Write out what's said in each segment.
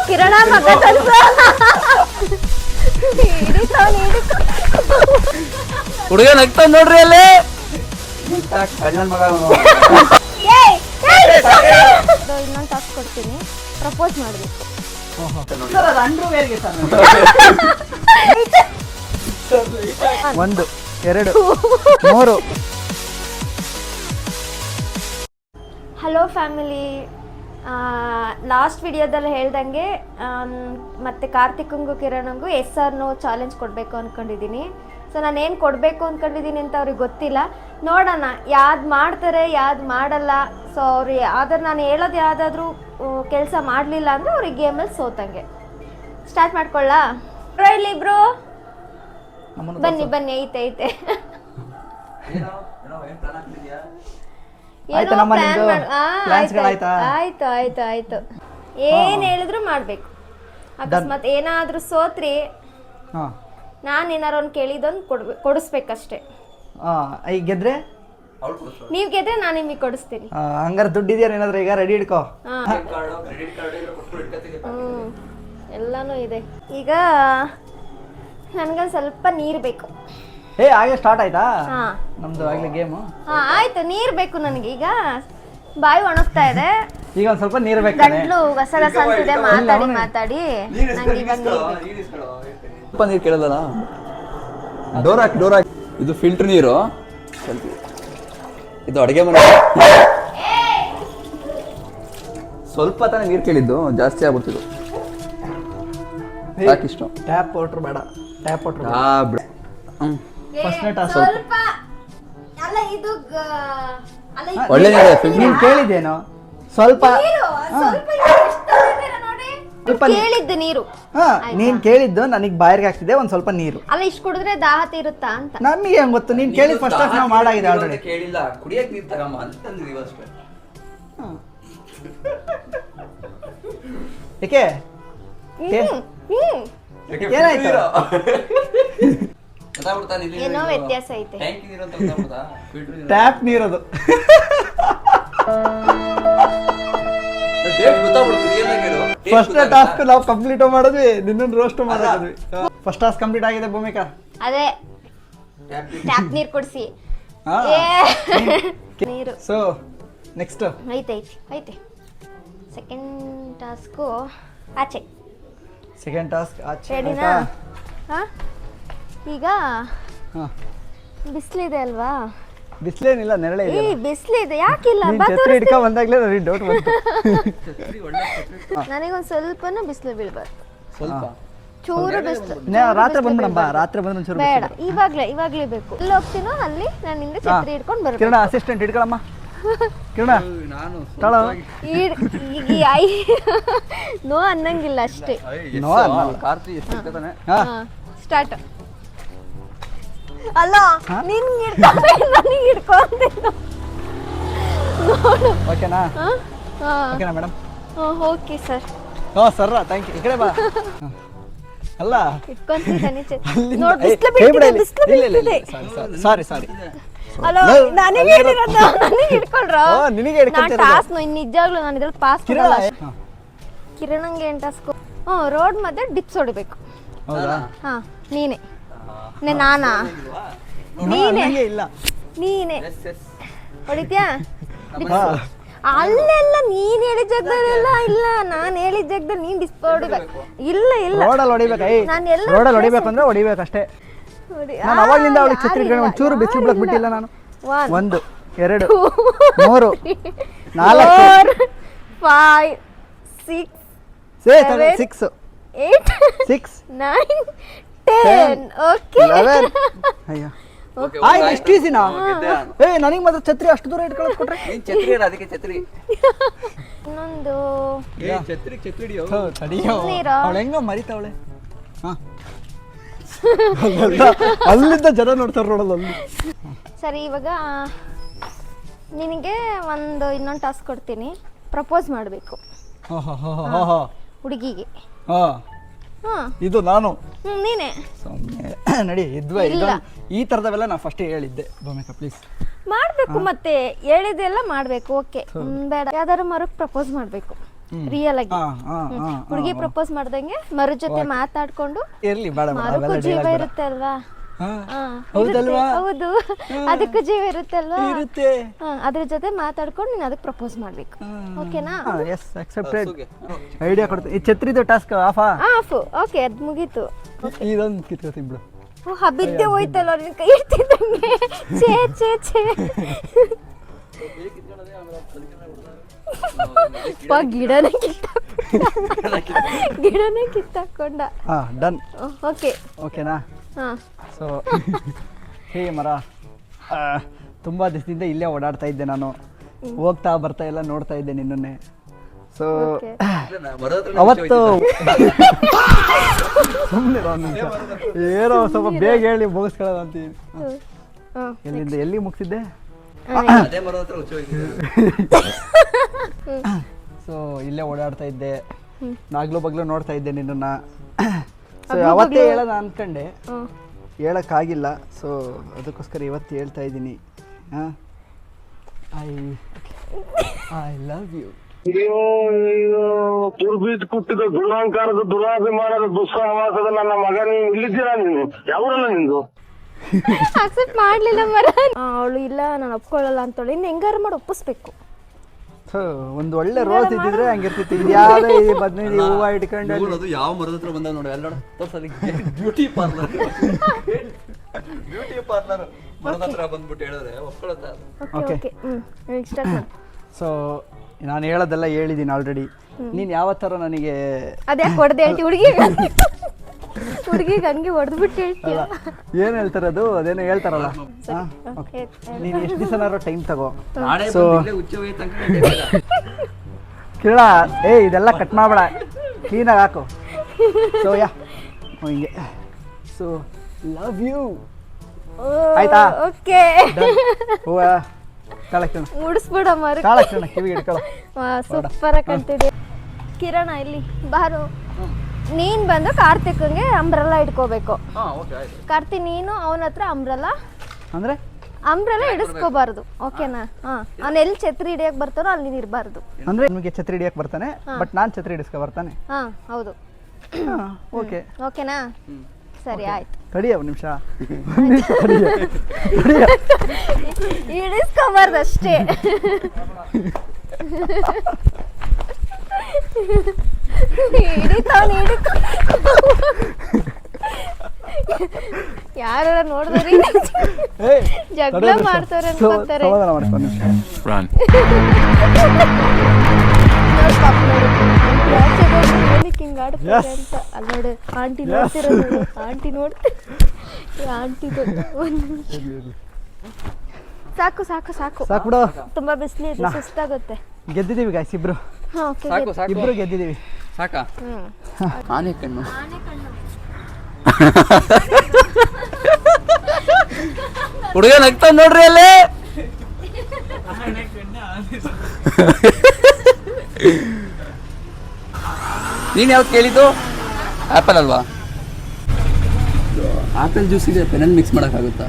ಕಿರಣ ಮಗ ಹುಡುಗ ನಗ್ತಾವ್ ನೋಡ್ರಿ ಅಲ್ಲಿ ಇನ್ನೊಂದು ಟಾಸ್ಕ್ ಕೊಡ್ತೀನಿ, ಪ್ರಪೋಸ್ ಮಾಡ್ಬೇಕು. ಒಂದು 2 3. ಹಲೋ ಫ್ಯಾಮಿಲಿ, ಲಾಸ್ಟ್ ವಿಡಿಯೋದಲ್ಲಿ ಹೇಳ್ದಂಗೆ ಮತ್ತು ಕಾರ್ತಿಕ್ಗೂ ಕಿರಣಂಗೂ ಎಸ್ ಆರ್ ನೋ ಚಾಲೆಂಜ್ ಕೊಡಬೇಕು ಅಂದ್ಕೊಂಡಿದ್ದೀನಿ. ಸೊ ನಾನೇನು ಕೊಡಬೇಕು ಅಂದ್ಕೊಂಡಿದ್ದೀನಿ ಅಂತ ಅವ್ರಿಗೆ ಗೊತ್ತಿಲ್ಲ. ನೋಡೋಣ ಯಾವ್ದು ಮಾಡ್ತಾರೆ ಯಾವ್ದು ಮಾಡಲ್ಲ. ಸೊ ಅವ್ರು ಆದ್ರೆ ನಾನು ಹೇಳೋದು ಯಾವುದಾದ್ರೂ ಕೆಲಸ ಮಾಡಲಿಲ್ಲ ಅಂದರೆ ಅವ್ರಿಗೆ ಗೇಮಲ್ಲಿ ಸೋತಂಗೆ. ಸ್ಟಾರ್ಟ್ ಮಾಡ್ಕೊಳ್ಳಾ? ಇಲ್ಲಿ ಇಬ್ರು ಬನ್ನಿ ಬನ್ನಿ. ಐತೆ ಆಯ್ತು. ಏನ್ ಹೇಳಿದ್ರು ಮಾಡ್ಬೇಕು. ಅಕಸ್ಮಾತ್ ಏನಾದ್ರೂ ಸೋತ್ರಿ ನಾನು ಏನಾರು ಒಂದು ಕೇಳಿದೊಂದು ಕೊಡಿಸ್ಬೇಕಷ್ಟೇ. ಗೆದ್ರೆ ನೀವ್ ಗೆದ್ರೆ ನಾನು ನಿಮಗೆ ಕೊಡಿಸ್ತೀನಿ. ಹಂಗಾರೆ ದುಡ್ಡಿದ್ಯಾ ಏನಾದ್ರು? ಈಗ ರೆಡಿ ಇಡ್ಕೋ. ಎಲ್ಲಾನು ಇದೆ. ಈಗ ನನ್ಗೊಂದು ಸ್ವಲ್ಪ ನೀರು ಬೇಕು. ಹಾಗೆ ಸ್ಟಾರ್ಟ್ ಆಯ್ತಾ ನಮ್ದು ಆಗ್ಲಿ ಗೇಮು? ಆಯ್ತು, ನೀರು ಬೇಕು ನನಗೆ. ಈಗ ಬಾಯಿ ಒಣಗ್ತಾ ಇದೆ, ಈಗ ಒಂದ್ ಸ್ವಲ್ಪ ನೀರು ಬೇಕು. ಗಂಟ್ಲು ಗಸಗಸ ಅಂತಿದೆ ಮಾತಾಡಿ. ನಂಗೆ ಇವಾಗ ಸ್ವಲ್ಪ ನೀರು ಕೇಳಲ್ಲ. ಡೋರ್ ಹಾಕಿ. ಇದು ಫಿಲ್ಟರ್ ನೀರು, ಇದು ಅಡುಗೆ ಮನೆ. ಸ್ವಲ್ಪ ತಾನೇ ನೀರು ಕೇಳಿದ್ದು, ಜಾಸ್ತಿ ಆಗ್ಬಿಡ್ತಿದ್ದು. ಯಾಕಿಷ್ಟು? ಟ್ಯಾಪ್ ವಾಟರ್ ಬೇಡ, ಟ್ಯಾಪ್ ವಾಟರ್ ಬಿಡ. ಫಸ್ಟ್ ಟಾಸ್ಕ್ ಸ್ವಲ್ಪ ಅಲ್ಲ, ಇದು ಒಳ್ಳೆ ನೀನ್ ಕೇಳಿದ್ದೇನೋ ಸ್ವಲ್ಪ ಕೇಳಿದ್ದು ನೀರು. ನೀನ್ ಕೇಳಿದ್ದು ನನಗೆ ಬಾಯಿಗೆ ಆಗ್ತಿದೆ ಒಂದ್ ಸ್ವಲ್ಪ ನೀರು. ಅಲ್ಲ, ಇಷ್ಟು ಕುಡಿದ್ರೆ ದಾಹ ತೀರುತ್ತಾ ಅಂತ ನಮಗೆ ಹೆಂಗ್ ಗೊತ್ತು? ನೀನ್ ಕೇಳಿದ್ ಫಸ್ಟ್ ಟಾಸ್ಕ್ ನಾವು ಮಾಡಾಗಿದೆ ಆಲ್ರೆಡಿ. ಕೇಳಿಲ್ಲ, ಕುಡಿಯಕ್ ನೀರು ತಗಮ್ಮ ಅಂತಂದಿದೀವಿ ಅಷ್ಟೇ. ಏಕೆ ಏನಾಯ್ತು? ಏನೋ ವ್ಯತ್ಯಾಸ ಐತೆ. ಟ್ಯಾಪ್ ನೀರದು. ಫಸ್ಟ್ ಟಾಸ್ಕ್ ನಾವು ಕಂಪ್ಲೀಟ್ ಮಾಡಿದ್ವಿ, ನಿನ್ನನ್ನು ರೋಸ್ಟ್ ಮಾಡಿದ್ವಿ. ಫಸ್ಟ್ ಟಾಸ್ಕ್ ಕಂಪ್ಲೀಟ್ ಆಗಿದೆ ಭೂಮಿಕಾ. ಅದೇ ಟ್ಯಾಪ್ ನೀರು ಕೊಡಿಸಿ. ನೀರು. ಸೊ ನೆಕ್ಸ್ಟ್ ಐತೆ ಸೆಕೆಂಡ್ ಟಾಸ್ಕು ಆಚೆ. ಸೆಕೆಂಡ್ ಟಾಸ್ಕ್ ಆಚೆ. ರೆಡಿನಾ? ಈಗ ಬಿಸಿಲಿದೆ ಅಲ್ವಾ? ಬಿಸಿಲೇನಿಲ್ಲ, ನೆರಳೇ ಇದೆ. ಬಿಸಿಲಿದೆ, ಯಾಕಿಲ್ಲ? ಛತ್ರಿ ಹಿಡ್ಕೊ ಬಂದಾಗ್ಲೇ ನನಗೆ ಡೌಟ್ ಬಂತು. ನನಗೊಂದು ಸ್ವಲ್ಪನೂ ಬಿಸಿಲು ಬೀಳ್ಬಾರ್ದು. ಸ್ವಲ್ಪ ಚೂರು ಬಿಸಿಲು. ರಾತ್ರಿ ಬಂದ್ಬಿಡಮ್ಮ, ರಾತ್ರಿ ಬಂದ್ರೆ ಒಂಚೂರು ಬೇಡ, ಇವಾಗ್ಲೇ ಬೇಕು. ಎಲ್ಲಿ ಹೋಗ್ತೀನೋ ಅಲ್ಲಿ ನಾನು ನಿಂಗೆ ಛತ್ರಿ ಹಿಡ್ಕೊಂಡು ಬರ್ಬೇಕು. ಕಿರಣ ಅಸಿಸ್ಟೆಂಟ್ ಹಿಡ್ಕೊಳಮ್ಮ. ಕಿರಣ ತಳ ನೋ ಅನ್ನಂಗಿಲ್ಲ ಅಷ್ಟೇ. ಸ್ಟಾರ್ಟ್. ಅಲ್ಲ, ನಿನ್ಗೆ ನನಗೆ ಹಿಡ್ಕೊಂತಿದ್ದು. ಓಕೆನಾ? ಓಕೆನಾ madam? Okay sir. Sir thank you. ಈ ಕಡೆ ಬಾ. ಅಲ್ಲ ಇಟ್ಕೊಂತಿದ್ದಾನೆ. ಸಾರಿ ಅಲ್ಲ, ನನಗೆ ಹಿಡ್ಕೊಳ್ರೋ. ಟಾಸ್ಕ್ ನಿಜವಾಗ್ಲೂ ನಾನು ಇದ್ರಲ್ಲಿ ಪಾಸ್ ಮಾಡಲ್ಲ. ಕಿರಣಂಗೆ ಏನು ಟಾಸ್ಕ್? ರೋಡ್ ಮಧ್ಯೆ ಡಿಪ್ಸ್ ಹೊಡಿಬೇಕು. ಹಾ, ನೀನೇ ನಾನಾ? ನೀನೇ ಹೊಡಿತ್ಯಾ? ಅಲ್ಲೆಲ್ಲ ನೀನ್ ಹೇಳಿದ ಜಾಗದಲ್ಲೆಲ್ಲ ಇಲ್ಲ, ನಾನು ಹೇಳಿದ ಜಾಗದಲ್ಲಿ ನೀನ್ ಡಿಸ್ಪ್ ಹೊಡಿಬೇಕು. ಇಲ್ಲ ರೋಡಲ್ಲಿ ಹೊಡಿಬೇಕು. ರೋಡಲ್ಲಿ ಹೊಡಿಬೇಕು ಅಂದ್ರೆ ಹೊಡಿಬೇಕಷ್ಟೇ. ನಾನು ಅವಾಗಲಿಂದ ಅವಳಿಗೆ ಛತ್ರಿ ಹಿಡ್ಕೊಂಡು ಒಂಚೂರು ಬಿಸಿಲು ಬಿಡಕ್ ಬಿಟ್ಟಿಲ್ಲ ನಾನು. 1 2 3 4 5 6 7 6 8 6 9 10. ಓಕೆ. ಅಯ್ಯೋ ಇಷ್ಟು ಈಸಿನಾ? ನನಗೆ ಮಾತ್ರ ಛತ್ರಿ ಅಷ್ಟು ದೂರ ಇಟ್ಕೊಳ್ಳೋದು ಕೊಟ್ರೆ. ಅದಕ್ಕೆ ಛತ್ರಿ ಇನ್ನೊಂದು ಅವಳು ಹೆಂಗ ಮರಿತಾವಳೆ. ಅಲ್ಲಿಂದ ಜನ ನೋಡ್ತಾರ ನೋಡಲ್ಲ ಅಲ್ಲಿ. ಸರಿ, ಇವಾಗ ನಿನಗೆ ಇನ್ನೊಂದು ಟಾಸ್ಕ್ ಕೊಡ್ತೀನಿ. ಪ್ರಪೋಸ್ ಮಾಡಬೇಕು ಹುಡುಗಿಗೆ. ಇದು ನಾನು ನೀನೆ ನಡಿ. ಈ ತರದವೆಲ್ಲ ನಾ ಫಸ್ಟ್ ಹೇಳಿದ್ದೆ ಭೂಮಿಕಾ, ಪ್ಲೀಸ್. ಮಾಡ್ಬೇಕು ಮತ್ತೆ ಹೇಳಿದೆಲ್ಲ ಮಾಡ್ಬೇಕು. ಓಕೆ ಬೇಡ, ಯಾವ್ದಾದ್ರು ಮರಕ್ ಪ್ರಪೋಸ್ ಮಾಡ್ಬೇಕು ರಿಯಲ್ ಆಗಿ. ಹುಡುಗಿ ಪ್ರಪೋಸ್ ಮಾಡ್ದಂಗೆ ಮರ ಜೊತೆ ಮಾತಾಡ್ಕೊಂಡು, ಇರ್ಲಿ ಬೇಡ ಮರಕ್ಕೂ ಜೀವ ಇರುತ್ತೆ ಅಲ್ವಾ? ಹೌದಲ್ವಾ? ಹೌದು, ಅದಕ್ಕೂ ಜೀವ ಇರುತ್ತೆ ಅಲ್ವಾ? ಇರುತ್ತೆ. ಅದ್ರ ಜೊತೆ ಮಾತಾಡ್ಕೊಂಡು ನೀನ್ ಅದಕ್ಕೆ ಪ್ರಪೋಸ್ ಮಾಡ್ಬೇಕು. ಓಕೆನಾ? S accepted. ಐಡಿಯಾ ಕೊಡ್ತೀನಿ. ಈ ಛತ್ರಿದು ಟಾಸ್ಕ್ ಆಫಾ? ಆಫ್. ಓಕೆ, ಅದ್ ಮುಗೀತು. ಇದೊಂದು ಕಿತ್ಕೋತೀನಿ ಬಿಡು. ಹಬ್ಬಿದ್ದೆ ಹೋಯ್ತಲ್ಲ ನಿನ್ ಕೈ ಇರ್ತಿದ್ದಂಗೆ. ಛೇ ಛೇ ಛೇ. ಗಿಡನೇ ಕಿತ್ತಾಕೊಂಡ. ಡನ್. ಓಕೆ, ಓಕೆನಾ? ಸೊ ಹೇ ಮರ, ತುಂಬ ದಿವಸದಿಂದ ಇಲ್ಲೇ ಓಡಾಡ್ತಾ ಇದ್ದೆ ನಾನು. ಹೋಗ್ತಾ ಬರ್ತಾ ಎಲ್ಲ ನೋಡ್ತಾ ಇದ್ದೆ ನಿನ್ನೆ. ಸೊ ಅವತ್ತು ಸುಮ್ಮನೆ ಏನೋ ಸ್ವಲ್ಪ ಬೇಗ ಹೇಳಿ ಮುಗಿಸ್ಕೊಳ್ಳೋದು ಅಂತೀವಿ. ಎಲ್ಲಿಂದ ಎಲ್ಲಿ ಮುಗಿಸಿದ್ದೆ? ಸೊ ಇಲ್ಲೇ ಓಡಾಡ್ತಾ ಇದ್ದೆ, ನಾಗ್ಲು ಬಗ್ಲು ನೋಡ್ತಾ ಇದ್ದೆ ನಿನ್ನ. ಸೊ ಅವತ್ತೇ ಹೇಳೋಣ ಅನ್ಕೊಂಡೆ, ಹೇಳೋಕ್ಕಾಗಿಲ್ಲ. ಸೊ ಅದಕ್ಕೋಸ್ಕರ ಇವತ್ತು ಹೇಳ್ತಾ ಇದ್ದೀನಿ. I love you. ಅಯ್ಯೋ ತುರ್ಬೀಟ್ ಕುಟ್ಟಿದ ದುರಾಂಕಾರದ ದುರಾಭಿಮಾನದ ದುಸ್ಸಹವಾಸದ ನನ್ನ ಮಗ, ನೀನು ಇಲ್ಲಿದ್ದೀರಾ? ನೀನು ಯಾವೂರಲ್ಲ ನಿಂದು? ಅಕ್ಸೆಪ್ಟ್ ಮಾಡ್ಲಿಲ್ಲ ಮರ. ಅವಳು ಇಲ್ಲ ನಾನು ಒಪ್ಕೊಳ್ಳಲ್ಲ ಅಂತೇಳಿ ಇನ್ನು ಹೆಂಗಾರು ಮಾಡಿ ಒಪ್ಪಿಸ್ಬೇಕು. ಒಂದು ಒಳ್ಳೆ ರೋಸ್ ಇದ್ದಿದ್ರೆ ಹಂಗಿರ್ತಿತ್ತು. ಇದ್ಯಾವುದೇ ಈ ಬದನೇದು ಹೂವು ಇಟ್ಕೊಂಡು ಅದು ಯಾವ ಮರದ ಹತ್ರ ಬಂದ ನೋಡಿ ಎಲ್ಲ ಬ್ಯೂಟಿ ಪಾರ್ಲರ್. ಬ್ಯೂಟಿ ಪಾರ್ಲರ್ ಮರದ ಹತ್ರ ಬಂದ್ಬಿಟ್ಟು ಹೇಳಿದ್ರೆ ಒಪ್ಕೊಳ್ಳೋದ. ಓಕೆ, ಸ್ಟಾರ್ಟ್ ಮಾಡಿ. ಸೊ ನಾನು ಹೇಳೋದೆಲ್ಲ ಹೇಳಿದ್ದೀನಿ ಆಲ್ರೆಡಿ. ನೀನು ಯಾವ ಥರ ನನಗೆ ಅದ್ಯಾಕೆ ಹೊಡೆದು ಹೇಳ್ತಿ ಹುಡುಗಿಗೆ ಹಂಗೆ ಹೊಡೆದ್ಬಿಟ್ಟು ಹೇಳ್ತೀಯ? ಏನು ಹೇಳ್ತಾರೆ ಅದು? ಅದೇನೋ ಹೇಳ್ತಾರಲ್ಲ. ನೀನು ಎಷ್ಟು ದಿವಸನಾರು ಟೈಮ್ ತಗೋ. ಸೊ ಕೇಳ, ಇದೆಲ್ಲ ಕಟ್ ಮಾಡಬೇಡ, ಕ್ಲೀನಾಗಿ ಹಾಕು. ಸೊ ಹಿಂಗೆ. So love you. ಆಯ್ತಾ? ಓಕೆ. ಹೂವ ಕಾಳಕ್ಷಣ ಮುಡಿಸ್ಬಿಡ ಮರ. ಕಾಳಕ್ಷಣ ಕಿವಿಗೆ ಇಟ್ಕೊಳ್ಳೋ. ಸೂಪರ್ ಆಗಿ ಕಾಣ್ತಿದೆ. ಕಿರಣ ಇಲ್ಲಿ ಬಾರು. ನೀನ್ ಬಂದು ಕಾರ್ತಿಕ್ಗೆ ಅಂಬ್ರೆಲ್ಲಾ ಇಟ್ಕೋಬೇಕು. ಕಾರ್ತಿ ನೀನು ಅವನ ಹತ್ರ ಅಂಬ್ರೆಲ್ಲಾ ಹಿಡಿಸ್ಕೋಬಾರ್ದು. ಓಕೆನಾ? ಅವ್ನು ಎಲ್ಲಿ ಛತ್ರಿ ಹಿಡಿಯಕ್ ಬರ್ತಾನೋ ಅಲ್ಲಿ ನೀನ್ ಇರಬಾರ್ದು. ಅಂದ್ರೆ ನಿಮಗೆ ಛತ್ರಿ ಹಿಡಿಯಕ್ ಬರ್ತಾನೆ, ಬಟ್ ನಾನ್ ಛತ್ರಿ ಹಿಡಿಸ್ಕೊ ಬರ್ತಾನೆ. ಹೌದು. ಓಕೆ. ಓಕೆನಾ? ಸರಿ, ಆಯ್ತು. ತಡಿಯ ಒಂದು ನಿಮಿಷ. ಹಿಡಿಸ್ಕೋಬಾರ್ದು ಅಷ್ಟೇ. ಯಾರ ನೋಡಿದ್ರಿ ಜಗಳ ಮಾಡ್ತಾರೆ ಅನ್ಕೊಂತಾರೆ. ಅಲ್ಲೋಡು ಆಂಟಿ ನೋಡ್ತಿರೋದು. ಆಂಟಿ ಸಾಕು ಸಾಕು ಸಾಕು ಸಾಕು ಬಿಡು. ತುಂಬಾ ಬಿಸಿಲಿದೆ, ಸುಸ್ತಾಗುತ್ತೆ. ಗೆದ್ದಿದ್ದೀವಿ ಗಾಯ್ಸ್ ಇಬ್ರು. ಇಬ್ರು ಗೆದ್ದಿದ್ದೀವಿ. ಸಾಕಾ? ಆನೆ ಕಣ್ಣು. ಹುಡುಗ ನಗ್ತಾ ನೋಡ್ರಿ ಅಲ್ಲೇ. ನೀನ್ ಯಾವ್ದು ಕೇಳಿದ್ದು? ಆಪಲ್ ಅಲ್ವಾ? ಆಪಲ್ ಜ್ಯೂಸಿಗೆ ಪೆನಲ್ಲಿ ಮಿಕ್ಸ್ ಮಾಡೋಕ್ಕಾಗುತ್ತಾ?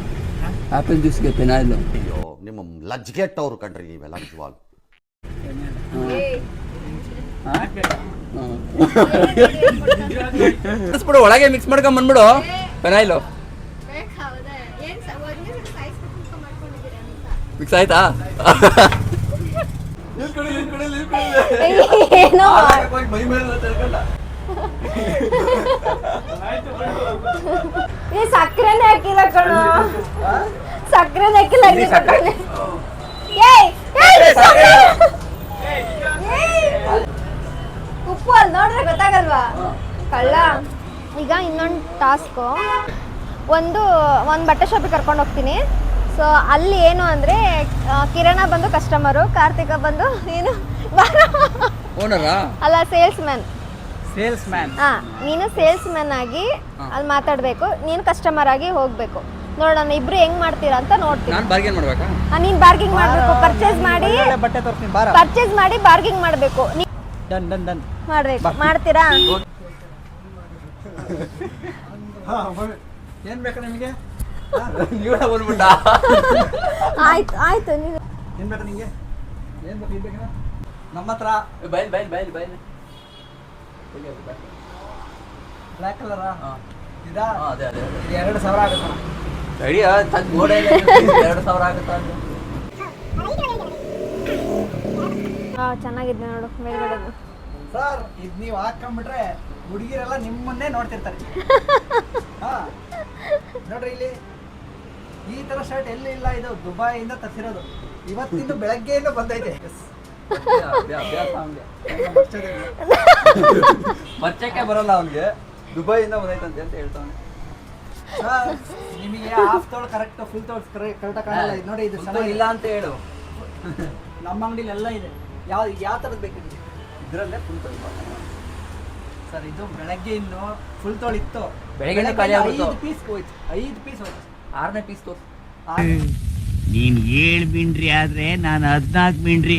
ಆಪಲ್ ಜ್ಯೂಸ್ಗೆ ಪೆನಾಯಿಲ್. ಅಯ್ಯೋ ನಿಮ್ಮ ಲಜ್ಗೆಟ್ಟವ್ರು ಕಣ್ರಿ ನೀವೆಲ್ಲ ನಿಜವಾಗ್ಲು. ಒಳಗೆ ಮಿಕ್ಸ್ ಮಾಡ್ಕೊಂಡ್ ಬಂದ್ಬಿಡು ಪೆನಾಯಿಲು. ಮಿಕ್ಸ್ ಆಯ್ತಾ? ಸಕ್ಕರೆನೇ ಹಾಕಿಲ್ಲ ಕಣೋ, ಸಕ್ಕರೆನೇ ಹಾಕಿಲ್ಲ. ಉಪ್ಪು ಅಲ್ಲಿ ನೋಡ್ರೆ ಗೊತ್ತಾಗಲ್ವಾ ಕಳ್ಳ. ಈಗ ಇನ್ನೊಂದು ಟಾಸ್ಕು, ಒಂದು ಬಟ್ಟೆ ಶಾಪಿಗೆ ಕರ್ಕೊಂಡು ಹೋಗ್ತೀನಿ. ಸೊ ಅಲ್ಲಿ ಏನು ಅಂದರೆ ಕಿರಣ ಬಂದು ಕಸ್ಟಮರು, ಕಾರ್ತಿಕ ಬಂದು ಏನು ಓನರಾ? ಅಲ್ಲ, ಸೇಲ್ಸ್ ಮ್ಯಾನ್. ನೀನು ಸೇಲ್ಸ್ ಮ್ಯಾನ್ ಆಗಿ ಅಲ್ಲಿ ಮಾತಾಡಬೇಕು, ನೀನು ಕಸ್ಟಮರ್ ಆಗಿ ಹೋಗಬೇಕು. ನೋಡೋಣ ಇಬ್ರು ಹೆಂಗ್ ಮಾಡ್ತೀರಾ ಅಂತ ನೋಡ್ತೀನಿ. ನಾನು ಬಾರ್ಗೇನ್ ಮಾಡ್ಬೇಕಾ? ನೀನು ಬಾರ್ಗಿಂಗ್ ಮಾಡಬೇಕು, ಪರ್ಚೇಸ್ ಮಾಡಿ ಬಾರ್ಗಿಂಗ್ ಮಾಡಬೇಕು. ಮಾಡ್ಬೇಕು. ಮಾಡ್ತೀರಾ? ಏನ್ ಬೇಕಾ ನಿಮಗೆ? ನೀವೇ ಬಂದ್ಬಿಟ್ಟ. ಆಯ್ತು ಆಯ್ತು ನೀವು ಏನ್ ಬೇಕು ನಿಂಗೆ? ಏನ್ ಬೇಕು ಇರ್ಬೇಕ? ನಮ್ಮ ಹತ್ರ ಬೈಲ್ ಬ್ಲ್ಯಾಕ್ ಕಲರಾ? ಇದಾ? ಅದೇ ಇದು 2,000 ಆಗುತ್ತೆ. ರೆಡಿಯಾ ಗೋಡೆ 2,000 ಆಗುತ್ತಾ ಅಂತ. ಚೆನ್ನಾಗಿದೆ ನೋಡು ಮೇಲ್ಗಡೆದು. ಸರ್ ಇದು ನೀವು ಹಾಕೊಂಡ್ಬಿಟ್ರೆ ಹುಡುಗಿರೆಲ್ಲ ನಿಮ್ಮನ್ನೇ ನೋಡ್ತಿರ್ತಾರೆ. ಹಾ ನೋಡ್ರಿ ಇಲ್ಲಿ ಈ ತರ ಶರ್ಟ್ ಎಲ್ಲಿ ಇಲ್ಲ, ಇದು ದುಬೈಯಿಂದ ತರಿಸಿರೋದು. ಇವತ್ತಿಂದ ಬೆಳಗ್ಗೆಯಿಂದ ಬಂದೈತೆ. ಅಭ್ಯಾಸ ಅವ್ನಿಗೆ. ಮಚ್ಚಕ್ಕೆ ಬರಲ್ಲ ಅವ್ನಿಗೆ, ದುಬೈಯಿಂದ ಬಂದೈತಂತೆ ಅಂತ ಹೇಳ್ತಾನೆ. ಸರ್ ನಿಮಗೆ ಹಾಫ್ ತೋಳು ಕರೆಕ್ಟ್, ಫುಲ್ ತೋಳು ಕರೆಕ್ಟಾಗಿ ಕಾಣಲ್ಲ. ಇದು ನೋಡಿ, ಇದು ಚೆನ್ನಾಗಿಲ್ಲ ಇಲ್ಲ ಅಂತ ಹೇಳು. ನಮ್ಮ ಅಂಗಡಿಲಿ ಎಲ್ಲ ಇದೆ. ಯಾವ ಥರದ್ದು ಬೇಕು ನಿಮಗೆ? ಇದರಲ್ಲೇ ಫುಲ್ ತೊಗೊಳ್ಬ. ಸರ್ ಇದು ಬೆಳಗ್ಗೆ ಇನ್ನು ಫುಲ್ ತೋಳು ಇತ್ತು, ಬೆಳಗ್ಗೆನೇ ಖಾಲಿ ಆಗ್ಬಿಡ್ತು. 5 ಪೀಸ್ ಹೋಯ್ತು. 5 ಪೀಸ್ ಹೋಯ್ತು. 6ನೇ ಪೀಸ್ ತೋರ್ಸು. ನೀನ್ 7 ಮಿಂಡ್ರಿ ಆದ್ರೆ ನಾನು 14 ಮಿಂಡ್ರಿ.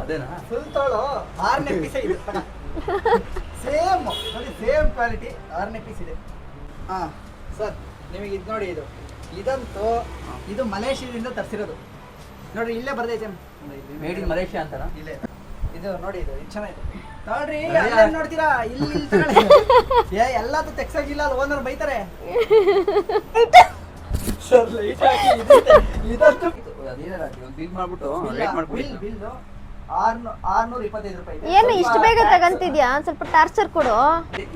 ಅದೇನಾ? ಫುಲ್ ತೋಳು 6ನೇ ಪೀಸ್ ಇದೆ. ಸೇಮ್ ನೋಡಿ, ಸೇಮ್ ಕ್ವಾಲಿಟಿ 6ನೇ ಪೀಸ್ ಇದೆ. ಹಾ ಸರ್ ನಿಮಗೆ ಇದು ನೋಡಿ, ಇದಂತೂ ಇದು ಮಲೇಷಿಯಾದಿಂದ ತರಿಸಿರೋದು. ನೋಡ್ರಿ ಇಲ್ಲೇ ಬರ್ದೈತೆ ಮೇಡ್ ಇನ್ ಮಲೇಷಿಯಾ ಅಂತಾರ. ಇಲ್ಲೇ ಇದು ನೋಡಿ, ಇದು ಚೆನ್ನಾಗಿದೆ. ನೋಡ್ರಿ ಅಲ್ಲೇನ್ ನೋಡ್ತೀರಾ, ಇಲ್ಲಿ ತಗೊಳ್ಳಿ. ಎಲ್ಲಾತು ತೆಗ್ಸಾಗಿಲ್ಲ, ಅಲ್ಲಿ ಓನರ್ ಬೈತಾರೆ. ಸರ್ ಲೈಟ್ ಹಾಕಿ ಇದಂತೂ ಅದೇನಾರ ಒಂದು ಬಿಲ್ ಮಾಡ್ಬಿಟ್ಟು ರೇಟ್ ಮಾಡ್ಕೊಡಿ. ಬಿಲ್ 625 ರೂಪಾಯಿ ಇದೆ. ಏನು ಇಷ್ಟು ಬೇಗ ತಗಂತಿದ್ಯಾ? ಸ್ವಲ್ಪ ಟಾರ್ಚರ್ ಕೊಡು.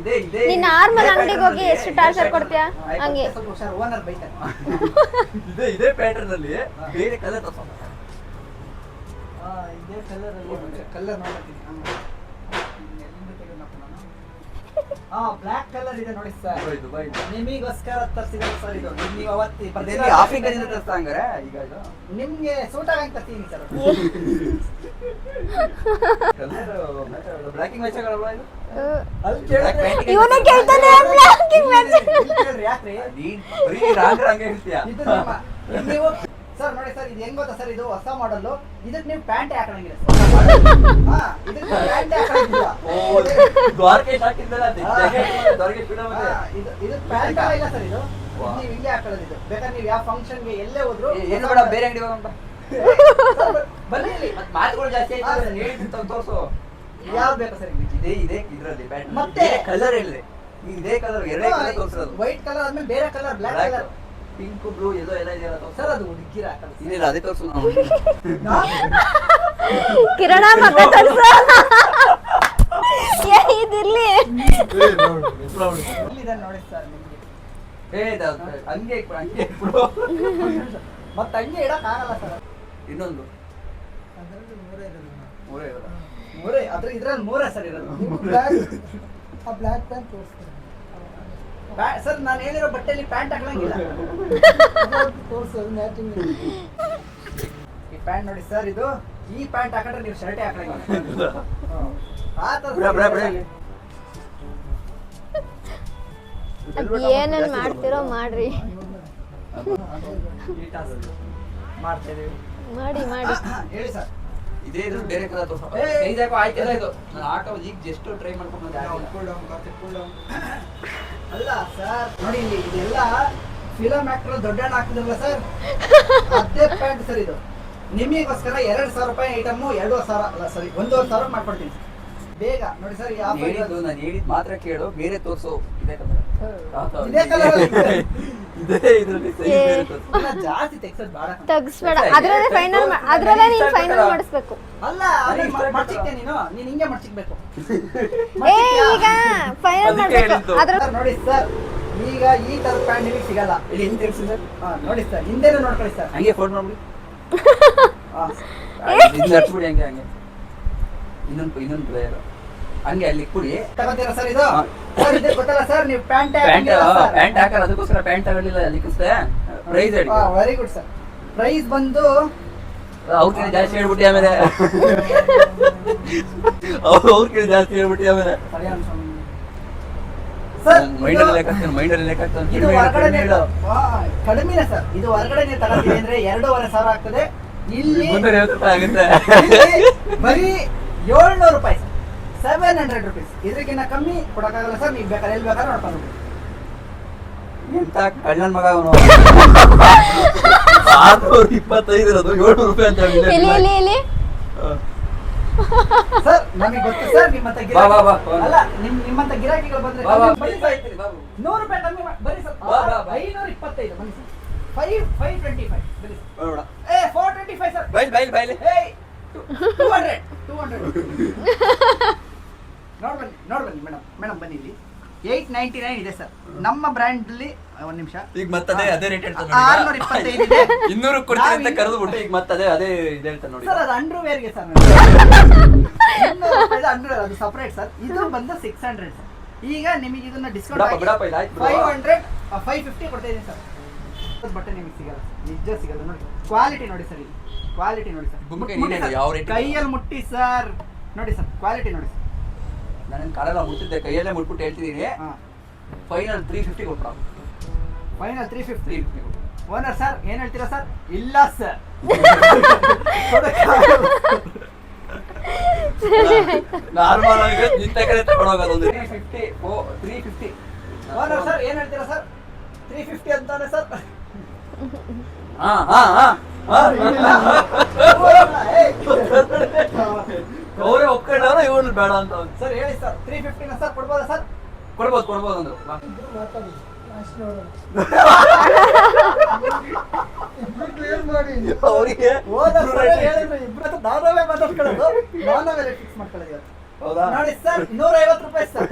ಇದೆ ಇದೆ ನೀನ್ ನಾರ್ಮಲ್ ಅಂಗಡಿಗೆ ಹೋಗಿ ಎಷ್ಟು ಟಾರ್ಚರ್ ಕೊಡ್ತೀಯಾ ಹಂಗೆ? ಸ್ವಲ್ಪ ಹುಷಾರು, ಓನರ್ ಬೈತಾರೆ. ಇದೇ ಪ್ಯಾಟರ್ನ್ ಅಲ್ಲಿ ಬೇರೆ ಕಲರ್ ತೋರ್ಸೋಣ. ಇದೇ ಕಲರ್ ಅಲ್ಲಿ ಕಲರ್ ನೋಡ್ತೀನಿ. ಬ್ಲ್ಯಾಕ್ ಕಲರ್ ಇದೆ ನೋಡಿ ಸರ್, ದುಬೈ ನಿಮಗೋಸ್ಕರ ತರಿಸಿದ್ರೆ ಸರ್. ಇದು ನೀವು ಅವತ್ತಿ ಆಫ್ರಿಕಾದಿಂದ ತರಿಸ್ತಾ ಹಂಗಾರೆ ಈಗ ಇದು ನಿಮ್ಗೆ ಸೂಟ್ ಆಗಂಗ್ ತರ್ತೀನಿ ಸರ್. ಬ್ಲಾಕಿಂಗ್ ಮ್ಯಾಚ್ ಆಗಲ್ಲ ಇದು. ಅಲ್ಲಿ ಕೇಳಿದ್ರೆ ಇವನೇ ಕೇಳ್ತಾನೆ ಬ್ಲಾಕಿಂಗ್ ಮ್ಯಾಚ್. ಇಲ್ಲಿ ಕೇಳ್ರಿ ಯಾಕ್ರಿ? ನೀನ್ ಬರೀ ರಾಂಗ್ ಹಂಗೆ ಹೇಳ್ತೀಯ. ಇದು ನಿಮ್ಮ ನೀವು ಸರ್ ನೋಡಿ ಸರ್, ಇದು ಹೆಂಗ್ ಗೊತ್ತಾ ಸರ್, ಇದು ಹೊಸ ಮಾಡಲ್. ಇದಕ್ಕೆ ನೀವು ಪ್ಯಾಂಟ್ ಹಾಕಂಗಿಲ್ಲ ಸರ್. ಹಾ ಇದಕ್ಕೆ ಪ್ಯಾಂಟ್ ಹಾಕಂಗಿಲ್ಲ. ದ್ವಾರಕೇಶ್ ಹಾಕಿದ್ದಲ್ಲ ದ್ವಾರಕೇಶ್ ಬಿಡ ಮತ್ತೆ. ಇದು ಪ್ಯಾಂಟ್ ಇಲ್ಲ ಸರ್. ಇದು ನೀವು ಹಿಂಗೆ ಹಾಕೊಳ್ಳೋದು. ಇದು ಬೇಕಾದ್ರೆ ನೀವು ಯಾವ ಫಂಕ್ಷನ್ಗೆ ಎಲ್ಲೇ ಹೋದ್ರು ಏನು ಬೇಡ, ಬೇರೆ ಅಂಗಡಿ ಹೋಗೋಣ. ಬನ್ನಿ ಇಲ್ಲಿ. ಮತ್ತೆ ಮಾತುಗಳು ಜಾಸ್ತಿ ಆಯ್ತು. ಹೇಳಿದ್ದು ತೋರ್ಸು. ಯಾವ್ದು ಬೇಕಾ ಸರ್? ಇದೆ ಇದೆ ಇದ್ರಲ್ಲಿ ಪ್ಯಾಂಟ್ ಮತ್ತೆ ಕಲರ್ ಹೇಳಿದೆ. ಇದೇ ಕಲರ್ ಎರಡೇ ಕಲರ್ ತೋರ್ಸೋದು. ವೈಟ್ ಕಲರ್ ಆದ್ಮೇಲೆ ಬೇರೆ colour, black colour, pink blue ಎಲ್ಲೋ ಎಲ್ಲ ಇದೆಯಲ್ಲ ತೋರ್ಸು. ಸರ್ ಅದು ಹುಡುಗಿರ ಹಾಕೋದು. ಇಲ್ಲ ಅದೇ ತೋರ್ಸು ನಾವು. ಕಿರಣ ಮಗ ತೋರ್ಸ. ಇದಿರ್ಲಿ. ಇಲ್ಲಿದೆ ನೋಡಿ ಸರ್ ನಿಮ್ಗೆ. ಹಂಗೆ ಹಂಗೆ ಬ್ರೋ. ಮತ್ತೆ ಹಂಗೆ ಇಡಕ್ ಆಗಲ್ಲ ಸರ್. ಇನ್ನೊಂದು ಅದರಲ್ಲಿ ಮೂರೇ ಇರೋದು. ಮೂರೇ ಇರೋದಾ? ಮೂರೇ ಅದ್ರ ಇದ್ರಲ್ಲಿ ಮೂರೇ ಸರ್ ಇರೋದು. ಆ ಬ್ಲ್ಯಾಕ್ ಪ್ಯಾಂಟ್ ತೋರಿಸ್ತಾರೆ ಸರ್. ನಾನು ಹೇಳಿರೋ ಬಟ್ಟೆಯಲ್ಲಿ ಪ್ಯಾಂಟ್ ಹಾಕಂಗಿಲ್ಲ. ಈ ಪ್ಯಾಂಟ್ ನೋಡಿ ಸರ್, ಇದು ಈ ಪ್ಯಾಂಟ್ ಹಾಕೊಂಡ್ರೆ ನೀವು ಶರ್ಟೇ ಹಾಕಂಗಿಲ್ಲ. ಆ ತರ ಏನೇನ್ ಮಾಡ್ತಿರೋ ಮಾಡ್ರಿ. ಮಾಡ್ತೇವೆ. ಮಾಡಿ ಹೇಳಿ ಸರ್. ಇದೇ ಇದ್ರ ಬೇರೆ ಕಲರ್ ತೋರ್ಸು. ಏ, ಸೈಜ್ ಯಾಕೋ ಆಯ್ತಿಲ್ಲ ಇದು. ನಾನು ಹಾಕೋದು ಈಗ ಜಸ್ಟ್ ಟ್ರೈ ಮಾಡ್ಕೊಂಡು ಬಂದೆ. ಅಲ್ಲ ಸರ್ ನೋಡಿ, ಇಲ್ಲಿ ಇದೆಲ್ಲ ಫಿಲಮ್ ಆಕ್ಟರ್ ದೊಡ್ಡ ಹಾಕಿದ್ರಲ್ಲ ಸರ್, ಅದೇ ಪ್ಯಾಂಟ್ ಸರ್. ಇದು ನಿಮಗೋಸ್ಕರ 2,000 ರೂಪಾಯಿ ಐಟಮ್ 2,500 ಅಲ್ಲ ಸರಿ 1,500 ಮಾಡ್ಕೊಡ್ತೀನಿ ಬೇಗ. ನೋಡಿ ಸರ್, ಈ ಆಫರ್ ಹೇಳಿದ್ದು ನಾನು ಹೇಳಿದ್ ಮಾತ್ರ ಕೇಳು, ಬೇರೆ ತೋರ್ಸು. ಇದೇ ಕಲರ್ ಇದೇ ಕಲರ್ ಇದೇ ಇದ್ರಲ್ಲಿ size ಬೇರೆ ತೋರ್ಸು. ಜಾಸ್ತಿ ತೆಗ್ಸೋದು ಬೇಡ. ತಗ್ಸ್ಬೇಡ. ಅದ್ರಲ್ಲೇ ಫೈನಲ್, ಅದ್ರಲ್ಲೇ ನೀನ್ ಫೈನಲ್ ಮಾಡಿಸ್ಬೇಕು. ಅಲ್ಲ ಮಡ್ಚಿಕ್ತೆ ನೀನು ಹಿಂಗೆ ಮಡ್ಚಿಕ್ಬೇಕು. ಈಗ ಫೈನಲ್ ಮಾಡ್ಬೇಕು ಅದ್ರ. ಸರ್ ನೋಡಿ ಸರ್, ಈಗ ಈ ತರ ಪ್ಯಾಂಟ್ ನಿಮಗೆ ಸಿಗಲ್ಲ. ಇಲ್ಲಿ ಹಿಂದೆ ತಿರ್ಗ್ಸಿ ಸರ್. ನೋಡಿ ಸರ್, ಹಿಂದೆನೂ ನೋಡ್ಕೊಳ್ಳಿ ಸರ್. ಹಂಗೆ ಫೋನ್ ಮಾಡ್ಬಿಡಿ. ಹಾ. ಇದನ್ನ ಹಚ್ಬಿಡಿ ಹಂಗೆ ಹಂಗೆ. ಇನ್ನೊಂದು ಪ್ಲೇಯರ್ ಹಂಗೆ ಅಲ್ಲಿ ಕುಡಿ ತಗೋತೀರಾ ಸರ್? ಇದು ಸರ್ ಇದು ಗೊತ್ತಲ್ಲ ಸರ್, ನೀವು ಪ್ಯಾಂಟ್ ಪ್ಯಾಂಟ್ ಹಾಕಲ್ಲ, ಅದಕ್ಕೋಸ್ಕರ ಪ್ಯಾಂಟ್ ತಗೊಳ್ಳಿಲ್ಲ. ಅದಕ್ಕೋಸ್ಕರ ಪ್ರೈಸ್ ಹೇಳಿ. Very good sir. ಪ್ರೈಸ್ ಬಂದು ಅವ್ರಿಗೆ ಜಾಸ್ತಿ ಹೇಳ್ಬಿಟ್ಟು ಆಮೇಲೆ ಅವ್ರಿಗೆ ಜಾಸ್ತಿ ಹೇಳ್ಬಿಟ್ಟು ಆಮೇಲೆ ಸರ್ ಮೈಂಡಲ್ಲಿ ಲೆಕ್ಕಾಗ್ತಾನೆ. ಇದು ಹೊರಗಡೆ ಕಡಿಮೆನೇ ಸರ್. ಇದು ಹೊರಗಡೆ ನೀವು ತಗೋತೀವಿ ಅಂದ್ರೆ 2,500 ಆಗ್ತದೆ. ಇಲ್ಲಿ ₹50 ಆಗುತ್ತೆ. ಬರೀ 700 ರೂಪಾಯಿ 700 rupees. ಇದಕ್ಕಿಂತ ಕಮ್ಮಿ ಕೊಡಕ್ಕಾಗಲ್ಲ ಸರ್. ನೀವು ಬೇಕಾದ್ರೆ ಎಲ್ಲಿ ಬೇಕಾದ್ರೆ ನೋಡ್ಕೊಂಡು ಹೋಗಿ. ಎಂತ ಕಳ್ಳನ್ ಮಗ ಅವನು. 625 ಇರೋದು 700 ರೂಪಾಯಿ ಅಂತ ಹೇಳಿದ್ರೆ ಇಲ್ಲಿ ಸರ್ ನಮಗೆ ಗೊತ್ತು ಸರ್. ನಿಮ್ಮಂತ ಬಾ, ಬಾ, ಬಾ. ಅಲ್ಲ ನಿಮ್ಮಂತ ಗಿರಾಕಿಗಳು ಬಂದ್ರೆ ಬಾ, ಬಾ, ಬನ್ನಿ ಬಾ, ಸರ್. ಬಾಬು. 100 ರೂಪಾಯಿ ಕಮ್ಮಿ ಬನ್ನಿ ಸರ್. ಬಾ, ಬಾ, ಬಾ. 525 ಬನ್ನಿ ಸರ್. 525 ಬನ್ನಿ ಸರ್. ಬೇಡ. 425 ಸರ್. ಬೈಲ್. 200 ನೋಡ್ ಬನ್ನಿ ಮೇಡಮ್ ಬನ್ನಿ ಇಲ್ಲಿ 899 ಇದೆ ಸರ್. ನಮ್ಮ ಬ್ರ್ಯಾಂಡ್ ಅಲ್ಲಿ ಒಂದ್ ನಿಮಿಷ ಈಗ ಮತ್ತೆ ಅದೇ ರೇಟ್ ಹೇಳ್ತಾನೆ 625 ಇದೆ. 200 ಕೊಡ್ತೀನಿ ಅಂತ ಕರೆದು ಬಿಟ್ಟು ಈಗ ಮತ್ತೆ ಅದೇ ಇದು ಹೇಳ್ತಾನೆ ನೋಡಿ. ಸರ್ ಅದು ಅಂಡರ್ವೇರ್ಗೆ ಸರ್. 200 ರೂಪಾಯಿ ಅಂಡರ್ವೇರ್ ಅದು ಸಪರೇಟ್ ಸರ್. ಇದು ಬಂದು 600 ಸರ್. ಈಗ ನಿಮಗೆ ಇದನ್ನ ಡಿಸ್ಕೌಂಟ್ ಬಿಡಪ್ಪ ಇದು ಆಯ್ತು. 500 550 ಕೊಡ್ತಾ ಇದೀನಿ ಸರ್. ಬಟ್ಟೆ ನಿಮಗೆ ಸಿಗಲ್ಲ, ನಿಜ ಸಿಗಲ್ಲ. ನೋಡಿ ಕ್ವಾಲಿಟಿ ನೋಡಿ ಸರ್. ಕ್ವಾಲಿಟಿ ನೋಡಿ ಸರ್. ಗುಮ್ಮಿಗೆ ನೀನೇ ಹೇಳು, ಯಾವ ರೇಟ್ ಕೈಯಲ್ಲಿ ಮುಟ್ಟಿ ಸರ್. ನೋಡಿ ಸರ್ ಕ್ವಾಲಿಟಿ ನೋಡಿ ಸರ್. ನಾನು ಕಾಲೆಲ್ಲ ಮುಟ್ಟಿದ್ದೆ, ಕೈಯಲ್ಲೇ ಮುಟ್ಬಿಟ್ಟು ಹೇಳ್ತಿದ್ದೀನಿ. ಫೈನಲ್ 350 ಕೊಟ್ಟ. ಫೈನಲ್ 350. ಓನರ್ ಸರ್ ಏನ್ ಹೇಳ್ತೀರಾ ಸರ್? ಇಲ್ಲ ಸರ್. ನಾರ್ಮಲ್ ಆಗಿ ನಿಂತ ಕಡೆ ತಗೊಂಡೋಗೋದು ಒಂದು 350. ಓನರ್ ಸರ್ ಏನ್ ಹೇಳ್ತೀರಾ ಸರ್? 350 ಅಂತಾನೆ ಸರ್. ಅವರೇ ಒಪ್ಕೊಂಡವ್ರ ಇವನು ಬೇಡ ಅಂತ ಸರ್ ಹೇಳಿ ಸರ್ 350 ಸರ್ ಕೊಡ್ಬೋದಾ ಸರ್? ಕೊಡ್ಬೋದು ಅಂದ್ರು. ಅವರಿಗೆ ನಾವೇ ಮಾತಾಡ್ಕೊಳ್ಳೋದು, ನಾವೇ ಫಿಕ್ಸ್ ಮಾಡ್ಕೊಳ್ಳೋದು. ಹೌದಾ? ನೋಡಿ ಸರ್ 150 ರೂಪಾಯಿ ಸರ್.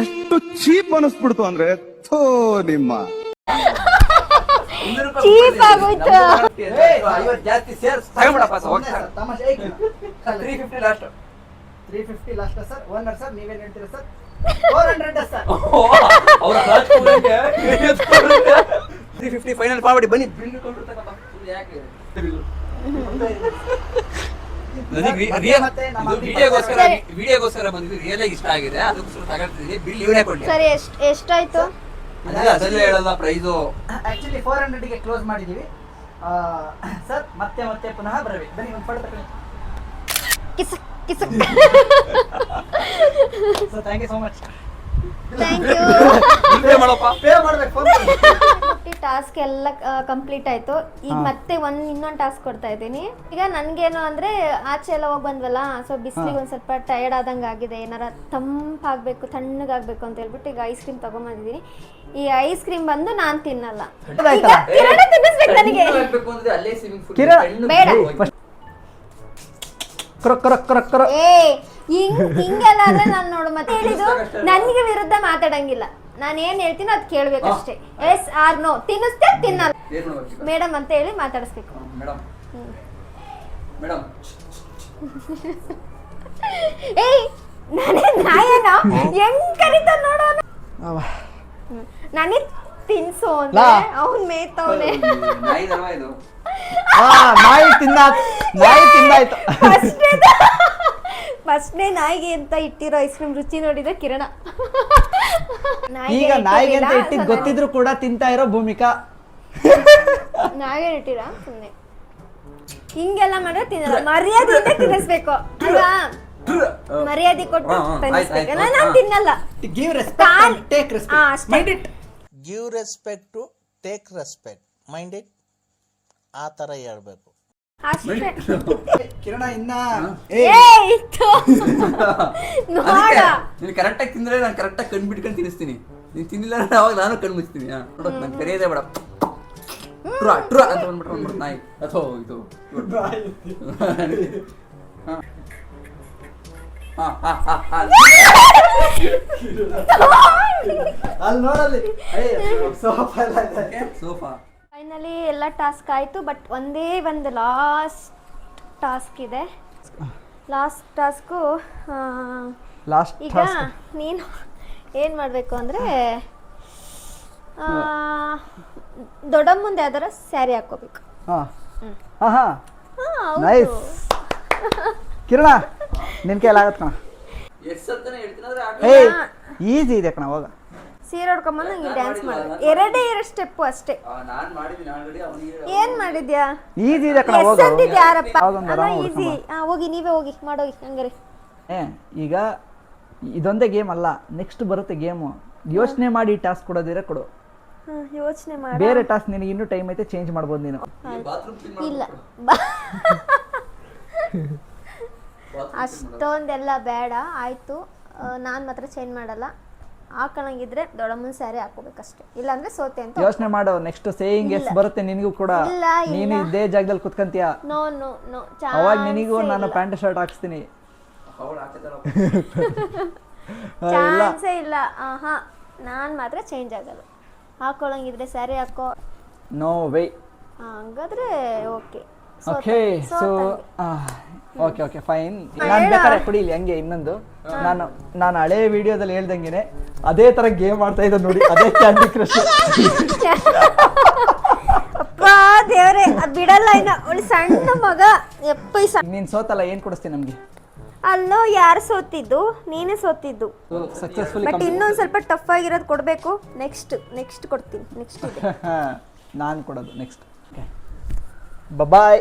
ಎಷ್ಟು ಚೀಪ್ ಅನಿಸ್ಬಿಡ್ತು ಅಂದ್ರೆ ಥೋ ನಿಮ್ಮ ಚೀಪ್ ಆಗೋಯ್ತು. 50 ಜಾಸ್ತಿ ಸೇರ್ಸ್ ತಗೊಂಬಿಡಪ್ಪ ಸರ್. ಸುಮ್ನೆ ಸರ್, ತಮಾಷೆ. 350 last. 350 last sir. Owner sir ನೀವೇನ್ ಹೇಳ್ತೀರಾ ಸರ್? 400 ಸರ್. ಅವರ 350 ಫೈನಲ್ ಮಾಡ್ಬಿಡಿ ಬನ್ನಿ. ಬಿಲ್ ಕೊಡ್ಬಿಡ್ತಕ್ಕಪ್ಪ. ಯಾಕೆ ವಿಡಿಯೋಗೋಸ್ಕರ ಬಂದಿದ್ದು. ರಿಯಲ್ ಆಗಿ ಇಷ್ಟ ಆಗಿದೆ, ಅದಕ್ಕೋಸ್ಕರ ತಗೊಳ್ತಿದ್ದೀನಿ. ಬಿಲ್ ಇವನೇ ಕೊಡ್ಲಿ. ಸರಿ ಎಷ್ಟಾಯ್ತು? ಅದಲ್ಲೇ ಹೇಳಲ್ಲ ಪ್ರೈಸು. ಆಕ್ಚುಲಿ 400 ಗೆ ಕ್ಲೋಸ್ ಮಾಡಿದೀವಿ ಸರ್. ಮತ್ತೆ ಪುನಃ ಬರಬೇಕು. ಬನ್ನಿ ಒಂದು ಫೋಟೋ ತಗೊಳ್ಳಿ ಕಿಸಕ್ sir. Thank you so much. Thank you. Pay ಮಾಡಪ್ಪ. ಪೇ ಮಾಡ್ಬೇಕು. ಟಾಸ್ಕ್ ಎಲ್ಲ ಕಂಪ್ಲೀಟ್ ಆಯ್ತು. ಈಗ ಮತ್ತೆ ಇನ್ನೊಂದು ಟಾಸ್ಕ್ ಕೊಡ್ತಾ ಇದ್ದೀನಿ. ಈಗ ನನ್ಗೇನು ಅಂದ್ರೆ ಆಚೆ ಎಲ್ಲ ಹೋಗಿ ಬಂದ್ವಲ್ಲ, ಸೊ ಬಿಸಿಲಿಗೆ ಒಂದ್ ಸ್ವಲ್ಪ ಟಯರ್ಡ್ ಆದಂಗೆ ಆಗಿದೆ. ಏನಾರ ತಂಪಾಗಬೇಕು, ತಣ್ಣಗಾಗಬೇಕು ಅಂತ ಹೇಳ್ಬಿಟ್ಟು ಈಗ ಐಸ್ ಕ್ರೀಮ್ ತಗೊಂಬಂದಿದ್ದೀನಿ. ಈ ಐಸ್ ಕ್ರೀಮ್ ಬಂದು ನಾನ್ ತಿನ್ನಲ್ಲ. ಈಗ ಕಿರಣ ತಿನ್ನಿಸ್ಬೇಕು ನನಗೆ. ಅಲ್ಲೇ ಸ್ವಿಮ್ಮಿಂಗ್ ಪೂಲ್ ಬೇಡ. ಏ ಹಿಂಗೆಲ್ಲ ಆದ್ರೆ ನಾನು ನೋಡು ಮತ್ತೆ ಹೇಳಿದ್ದು ನನಗೆ ವಿರುದ್ಧ ಮಾತಾಡಂಗಿಲ್ಲ. ನಾನು ಏನ್ ಹೇಳ್ತೀನಿ ಅದ್ ಕೇಳ್ಬೇಕಷ್ಟೇ. Yes or no. ತಿನ್ನಿಸ್ತೆ ತಿನ್ನಲ್ಲ ಮೇಡಮ್ ಅಂತ ಹೇಳಿ ಮಾತಾಡಿಸ್ಬೇಕು. ಮೇಡಮ್ ಏಯ್ ನಾನೇ ನಾಯೇನ ಹೆಂಗ್ ಕರೀತ ನೋಡೋಣ. ನನಗೆ ತಿನ್ಸು ಅಂದ್ರೆ ಅವ್ನ್ ಮೇಯ್ತವ್ನೆ. ಇದು ನಾಯಿ ತಿಂದಾಯ್ತು. ಫಸ್ಟ್ನೇ ನಾಯಿಗೆ ಅಂತ ಇಟ್ಟಿರೋ ಐಸ್ ಕ್ರೀಮ್ ರುಚಿ ನೋಡಿದ್ರೆ ಕಿರಣ. ಈಗ ನಾಯಿಗೆ ಅಂತ ಇಟ್ಟಿದ್ ಗೊತ್ತಿದ್ರು ಕೂಡ ತಿಂತಾ ಇರೋ ಭೂಮಿಕಾ. ನಾಯಿಗೆ ಇಟ್ಟಿರಾ ಸುಮ್ನೆ ಹಿಂಗೆಲ್ಲ ಮಾಡಿದ್ರೆ ತಿನ್ನಲ್ಲ. ಮರ್ಯಾದೆಯಿಂದ ತಿನ್ನಿಸ್ಬೇಕು ಅಲ್ವಾ? ಮರ್ಯಾದೆ ಕೊಟ್ಟು ತಿನ್ನಿಸ್ಬೇಕಲ್ಲ. ನಾನು ತಿನ್ನಲ್ಲ. Give respect take respect. Mind it. Give respect to take respect. Mind it. ಆ ಥರ ಹೇಳ್ಬೇಕು. ಅಷ್ಟೇ. ಕಿರಣ ಇನ್ನ ನೋಡ ನೀನು ಕರೆಕ್ಟಾಗಿ ತಿಂದ್ರೆ ನಾನು ಕರೆಕ್ಟಾಗಿ ಕಣ್ ಬಿಟ್ಕೊಂಡು ತಿನ್ನಿಸ್ತೀನಿ. ನೀನು ತಿನ್ನಿಲ್ಲ ಅಂದ್ರೆ ಅವಾಗ ನಾನು ಕಣ್ ಮುಚ್ತೀನಿ. ನೋಡಕ್ ನಾನು ಕರೆಯೋದೇ ಬೇಡ. ಟ್ರ ಅಂತ ಬಂದ್ಬಿಟ್ರೆ ನಾಯಿ ಅಥವಾ ಇದು ಅಲ್ಲಿ ನೋಡಲ್ಲಿ ಸೋಫಾ. ಫೈನಲಿ ಎಲ್ಲ ಟಾಸ್ಕ್ ಆಯಿತು. ಬಟ್ ಒಂದೇ ಒಂದು ಲಾಸ್ಟ್ ಟಾಸ್ಕ್ ಇದೆ. ಲಾಸ್ಟ್ ಟಾಸ್ಕು ಈಗ ನೀನು ಏನು ಮಾಡಬೇಕು ಅಂದರೆ ದೊಡ್ಡಮ್ಮ ಮುಂದೆ ಯಾವ್ದಾರ ಸ್ಯಾರಿ ಹಾಕ್ಕೋಬೇಕು. ನೈಸ್. ಕಿರಣ ನಿನ್ ಕೈಲಾಗತ್ ಕಣ. ಈಸಿ ಇದೆ ಕಣ. ಹೋಗ ಸೀರೆ ಉಡ್ಕೊಂಬಂದು ನಂಗೆ ಡ್ಯಾನ್ಸ್ ಮಾಡೋದು. ಎರಡು ಸ್ಟೆಪ್ಪು ಅಷ್ಟೇ. ಏನ್ ಮಾಡಿದ್ಯಾ? ಈಸಿ ಇದೆ ಕಣ. ಹೋಗ ಯಾರಪ್ಪ ಈಸಿ. ಹೋಗಿ ನೀವೇ ಹೋಗಿ ಮಾಡೋಗಿ ಹಂಗಾರೆ. ಈಗ ಇದೊಂದೇ ಗೇಮ್ ಅಲ್ಲ, ನೆಕ್ಸ್ಟ್ ಬರುತ್ತೆ ಗೇಮು. ಯೋಚನೆ ಮಾಡಿ ಟಾಸ್ಕ್ ಕೊಡೋದಿರ ಕೊಡು. ಯೋಚನೆ ಮಾಡಿ ಬೇರೆ ಟಾಸ್ಕ್ ನಿನಗೆ ಇನ್ನೂ ಟೈಮ್ ಐತೆ, ಚೇಂಜ್ ಮಾಡ್ಬೋದು ನೀನು. ಇಲ್ಲ ಅಷ್ಟೊಂದೆಲ್ಲ ಬೇಡ ಆಯಿತು. ನಾನು ಮಾತ್ರ ಚೇಂಜ್ ಮಾಡಲ್ಲ. ಹಾಕೊಳಂಗಿದ್ರೆ ದೊಡ್ಡಮ್ಮನ ಸ್ಯಾರಿ ಹಾಕೋಬೇಕಷ್ಟೇ, ಇಲ್ಲಾಂದ್ರೆ ಸೋತೆ ಅಂತ. ಯೋಚನೆ ಮಾಡು, ನೆಕ್ಸ್ಟ್ ಸೇಯಿಂಗ್ ಎಸ್ ಬರುತ್ತೆ ನಿನಗೂ ಕೂಡ. ಇಲ್ಲ, ನೀನು ಇದೇ ಜಾಗದಲ್ಲಿ ಕುತ್ಕಂತೀಯ, ನೋ ನೋ ನೋ, ಅವಾಗ ನಿನಗೂ ನಾನು ಪ್ಯಾಂಟ್ ಶರ್ಟ್ ಹಾಕ್ಸ್ತೀನಿ. ಚಾನ್ಸೇ ಇಲ್ಲ. ಆಹಾ, ನಾನು ಮಾತ್ರ ಚೇಂಜ್ ಆಗಲ್ಲ. ಹಾಕೊಳಂಗಿದ್ರೆ ಸ್ಯಾರಿ ಹಾಕೋ. No way. ಹಂಗಾದ್ರೆ okay. Okay, so okay fine. ನಾನು ಬೇಕಾದ್ರೆ ಕುಡಿಲಿ ಹಂಗೆ ಇನ್ನೊಂದು. ನಾನು ಹಳೆ ವಿಡಿಯೋದಲ್ಲಿ ಹೇಳ್ದಂಗೆನೆ ಅದೇ ತರ ಗೇಮ್ ಆಡ್ತಾ ಇದ್ದ ನೋಡಿ, ಅದೇ ಕ್ಯಾಂಡಿ ಕ್ರಶ್. ಅಪ್ಪ ದೇವ್ರೆ, ಬಿಡಲ್ಲ ಇನ್ನ. ಅವಳು ಸಣ್ಣ ಮಗ. ನೀನ್ ಸೋತಲ್ಲ, ಏನ್ ಕೊಡಿಸ್ತೀನಿ ನಮ್ಗೆ? ಅಲ್ಲೋ ಯಾರು ಸೋತಿದ್ದು? ನೀನೇ ಸೋತಿದ್ದು. ಸಕ್ಸಸ್ಫುಲಿ. ಬಟ್ ಇನ್ನೊಂದು ಸ್ವಲ್ಪ ಟಫ್ ಆಗಿರೋದು ಕೊಡಬೇಕು. ನೆಕ್ಸ್ಟ್ ಕೊಡ್ತೀನಿ. ನೆಕ್ಸ್ಟ್ ಇದೆ ನಾನು ಕೊಡೋದು ನೆಕ್ಸ್ಟ್. ಬಾಯ್.